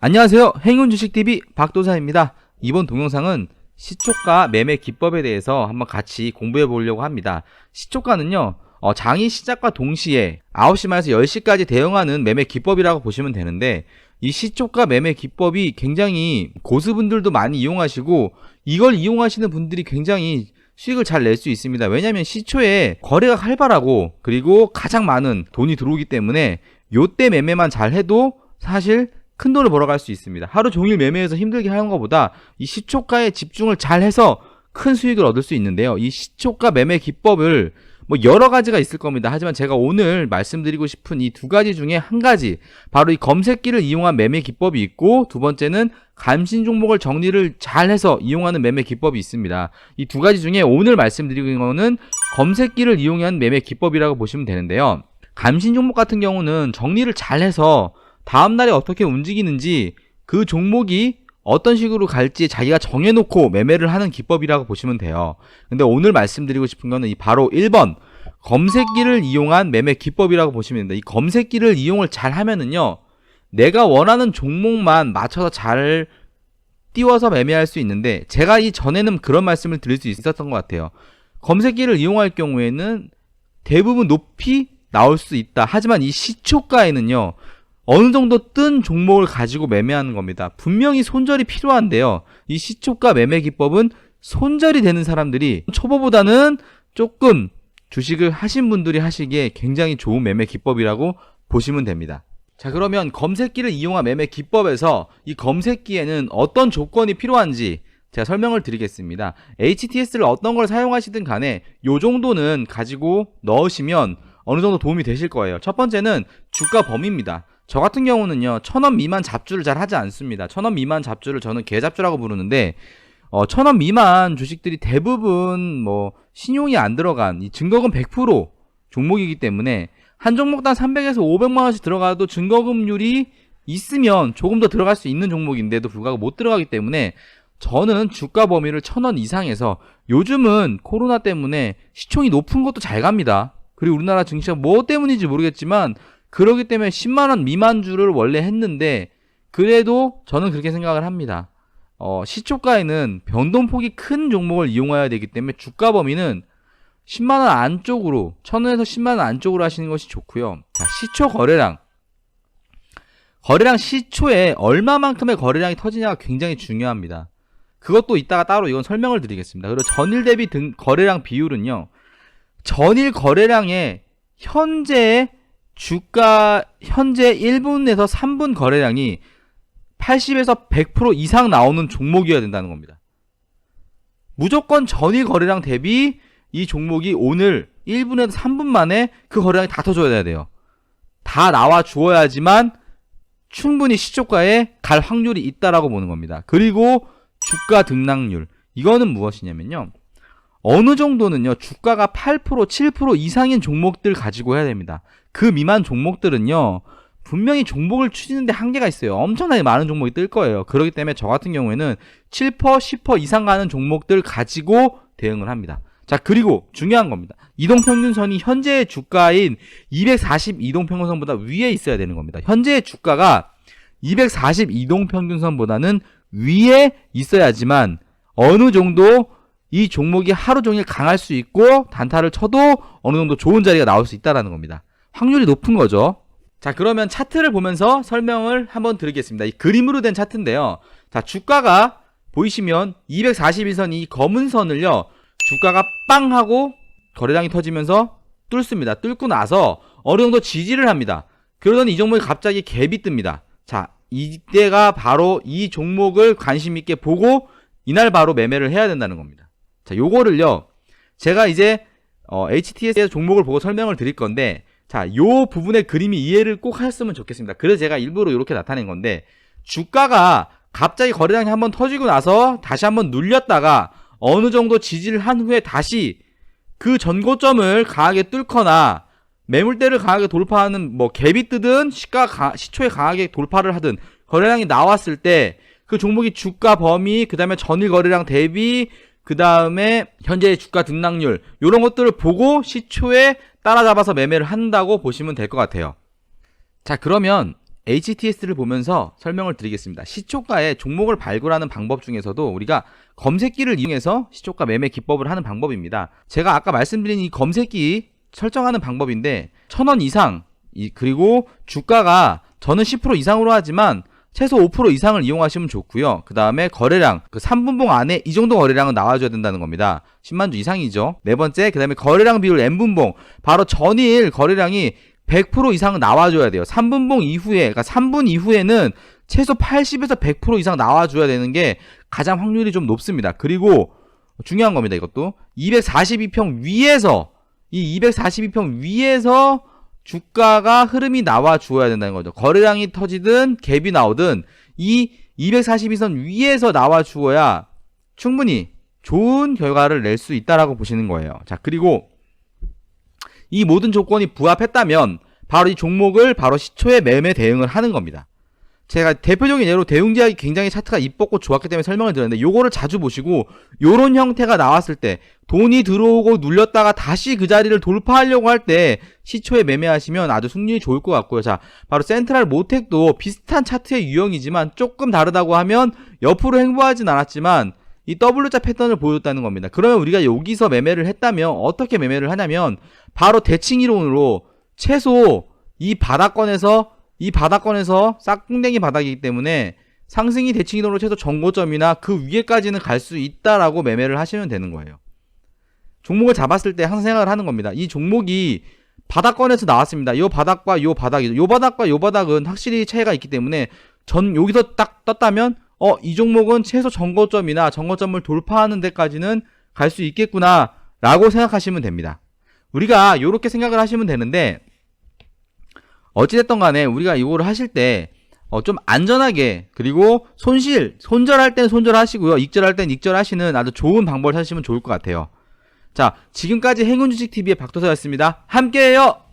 안녕하세요. 행운주식TV 박도사입니다. 이번 동영상은 시초가 매매 기법에 대해서 한번 같이 공부해 보려고 합니다. 시초가는요, 장이 시작과 동시에 9시 말에서 10시까지 대응하는 매매 기법이라고 보시면 되는데, 이 시초가 매매 기법이 굉장히 고수분들도 많이 이용하시고, 이걸 이용하시는 분들이 굉장히 수익을 잘 낼 수 있습니다. 왜냐하면 시초에 거래가 활발하고, 그리고 가장 많은 돈이 들어오기 때문에 요때 매매만 잘 해도 사실 큰 돈을 벌어갈 수 있습니다. 하루 종일 매매해서 힘들게 하는 것보다 이 시초가에 집중을 잘 해서 큰 수익을 얻을 수 있는데요. 이 시초가 매매 기법을 여러 가지가 있을 겁니다. 하지만 제가 오늘 말씀드리고 싶은 이 두 가지 중에 한 가지, 바로 이 검색기를 이용한 매매 기법이 있고, 두 번째는 감신 종목을 정리를 잘 해서 이용하는 매매 기법이 있습니다. 이 두 가지 중에 오늘 말씀드리는 거는 검색기를 이용한 매매 기법이라고 보시면 되는데요. 감신 종목 같은 경우는 정리를 잘 해서 다음날에 어떻게 움직이는지, 그 종목이 어떤 식으로 갈지 자기가 정해놓고 매매를 하는 기법이라고 보시면 돼요. 근데 오늘 말씀드리고 싶은 거는 바로 1번 검색기를 이용한 매매 기법이라고 보시면 됩니다. 이 검색기를 이용을 잘 하면은요, 내가 원하는 종목만 맞춰서 잘 띄워서 매매할 수 있는데, 제가 전에는 그런 말씀을 드릴 수 있었던 것 같아요. 검색기를 이용할 경우에는 대부분 높이 나올 수 있다. 하지만 이 시초가에는요, 어느 정도 뜬 종목을 가지고 매매하는 겁니다. 분명히 손절이 필요한데요, 이 시초가 매매 기법은 손절이 되는 사람들이 초보보다는 조금 주식을 하신 분들이 하시기에 굉장히 좋은 매매 기법이라고 보시면 됩니다. 자, 그러면 검색기를 이용한 매매 기법에서 이 검색기에는 어떤 조건이 필요한지 제가 설명을 드리겠습니다. HTS를 어떤 걸 사용하시든 간에 요 정도는 가지고 넣으시면 어느 정도 도움이 되실 거예요. 첫 번째는 주가 범위입니다. 저 같은 경우는요, 1000원 미만 잡주를 잘 하지 않습니다. 1000원 미만 잡주를 저는 개잡주라고 부르는데, 1000원 미만 주식들이 대부분 신용이 안 들어간, 이 증거금 100% 종목이기 때문에 한 종목당 300에서 500만원씩 들어가도 증거금률이 있으면 조금 더 들어갈 수 있는 종목인데도 불구하고 못 들어가기 때문에 저는 주가 범위를 1000원 이상에서, 요즘은 코로나 때문에 시총이 높은 것도 잘 갑니다. 그리고 우리나라 증시가 뭐 때문인지 모르겠지만 그러기 때문에 10만원 미만주를 원래 했는데, 그래도 저는 그렇게 생각을 합니다. 시초가에는 변동폭이 큰 종목을 이용해야 되기 때문에 주가 범위는 10만원 안쪽으로, 1000원에서 10만원 안쪽으로 하시는 것이 좋고요. 자, 시초 거래량 시초에 얼마만큼의 거래량이 터지냐가 굉장히 중요합니다. 그것도 이따가 따로 이건 설명을 드리겠습니다. 그리고 전일 대비 거래량 비율은요, 전일 거래량의 현재 1분에서 3분 거래량이 80에서 100% 이상 나오는 종목이어야 된다는 겁니다. 무조건 전일 거래량 대비 이 종목이 오늘 1분에서 3분 만에 그 거래량이 다 터져야 돼요. 다 나와 주어야지만 충분히 시초가에 갈 확률이 있다라고 보는 겁니다. 그리고 주가 등락률, 이거는 무엇이냐면요, 어느 정도는요, 주가가 8%, 7% 이상인 종목들 가지고 해야 됩니다. 그 미만 종목들은요, 분명히 종목을 추지는데 한계가 있어요. 엄청나게 많은 종목이 뜰 거예요. 그렇기 때문에 저 같은 경우에는 7%, 10% 이상 가는 종목들 가지고 대응을 합니다. 자, 그리고 중요한 겁니다. 이동평균선이 현재의 주가인 240 이동평균선보다 위에 있어야 되는 겁니다. 현재의 주가가 240 이동평균선보다는 위에 있어야지만 어느 정도 이 종목이 하루 종일 강할 수 있고, 단타를 쳐도 어느 정도 좋은 자리가 나올 수 있다는 겁니다. 확률이 높은 거죠. 자, 그러면 차트를 보면서 설명을 한번 드리겠습니다. 이 그림으로 된 차트인데요. 자, 주가가 보이시면 241선, 이 검은 선을요, 주가가 빵 하고 거래량이 터지면서 뚫습니다. 뚫고 나서 어느 정도 지지를 합니다. 그러더니 이 종목이 갑자기 갭이 뜹니다. 자, 이때가 바로 이 종목을 관심 있게 보고 이날 바로 매매를 해야 된다는 겁니다. 자, 요거를요, 제가 이제 HTS에서 종목을 보고 설명을 드릴 건데, 자, 요 부분의 그림이 이해를 꼭 하셨으면 좋겠습니다. 그래서 제가 일부러 이렇게 나타낸 건데, 주가가 갑자기 거래량이 한번 터지고 나서 다시 한번 눌렸다가 어느 정도 지지를 한 후에 다시 그 전고점을 강하게 뚫거나 매물대를 강하게 돌파하는, 갭이 뜨든 시초에 강하게 돌파를 하든 거래량이 나왔을 때 그 종목이 주가 범위, 그 다음에 전일 거래량 대비, 그 다음에 현재의 주가 등락률, 이런 것들을 보고 시초에 따라잡아서 매매를 한다고 보시면 될 것 같아요. 자, 그러면 HTS를 보면서 설명을 드리겠습니다. 시초가의 종목을 발굴하는 방법 중에서도 우리가 검색기를 이용해서 시초가 매매 기법을 하는 방법입니다. 제가 아까 말씀드린 이 검색기 설정하는 방법인데 1000원 이상 그리고 주가가 저는 10% 이상으로 하지만 최소 5% 이상을 이용하시면 좋고요. 그 다음에 거래량, 그 3분봉 안에 이 정도 거래량은 나와줘야 된다는 겁니다. 10만주 이상이죠. 네 번째, 그 다음에 거래량 비율 N분봉, 바로 전일 거래량이 100% 이상 나와줘야 돼요. 3분봉 이후에, 그러니까 3분 이후에는 최소 80에서 100% 이상 나와줘야 되는 게 가장 확률이 좀 높습니다. 그리고 중요한 겁니다. 이것도 242평 위에서, 이 242평 위에서 주가가 흐름이 나와 주어야 된다는 거죠. 거래량이 터지든 갭이 나오든 이 242선 위에서 나와 주어야 충분히 좋은 결과를 낼 수 있다라고 보시는 거예요. 자, 그리고 이 모든 조건이 부합했다면 바로 이 종목을 바로 시초에 매매 대응을 하는 겁니다. 제가 대표적인 예로 대웅제약이 굉장히 차트가 이뻤고 좋았기 때문에 설명을 드렸는데 요거를 자주 보시고 요런 형태가 나왔을 때 돈이 들어오고 눌렸다가 다시 그 자리를 돌파하려고 할 때 시초에 매매하시면 아주 승률이 좋을 것 같고요. 자, 바로 센트럴 모텍도 비슷한 차트의 유형이지만 조금 다르다고 하면 옆으로 횡보하진 않았지만 이 W자 패턴을 보여줬다는 겁니다. 그러면 우리가 여기서 매매를 했다면 어떻게 매매를 하냐면 바로 대칭 이론으로 최소 이 바닥권에서 싹꿍댕이 바닥이기 때문에 상승이 대칭 이동으로 최소 전고점이나 그 위에까지는 갈 수 있다라고 매매를 하시면 되는 거예요. 종목을 잡았을 때 항상 생각을 하는 겁니다. 이 종목이 바닥권에서 나왔습니다. 요 바닥과 요 바닥이죠. 요 바닥과 요 바닥은 확실히 차이가 있기 때문에 여기서 딱 떴다면 이 종목은 최소 전고점이나 전고점을 돌파하는 데까지는 갈 수 있겠구나 라고 생각하시면 됩니다. 우리가 요렇게 생각을 하시면 되는데 어찌됐든 간에 우리가 이거를 하실 때 좀 안전하게 그리고 손절할 땐 손절하시고요. 익절할 땐 익절하시는 아주 좋은 방법을 찾으시면 좋을 것 같아요. 자, 지금까지 행운주식TV의 박도서였습니다. 함께해요.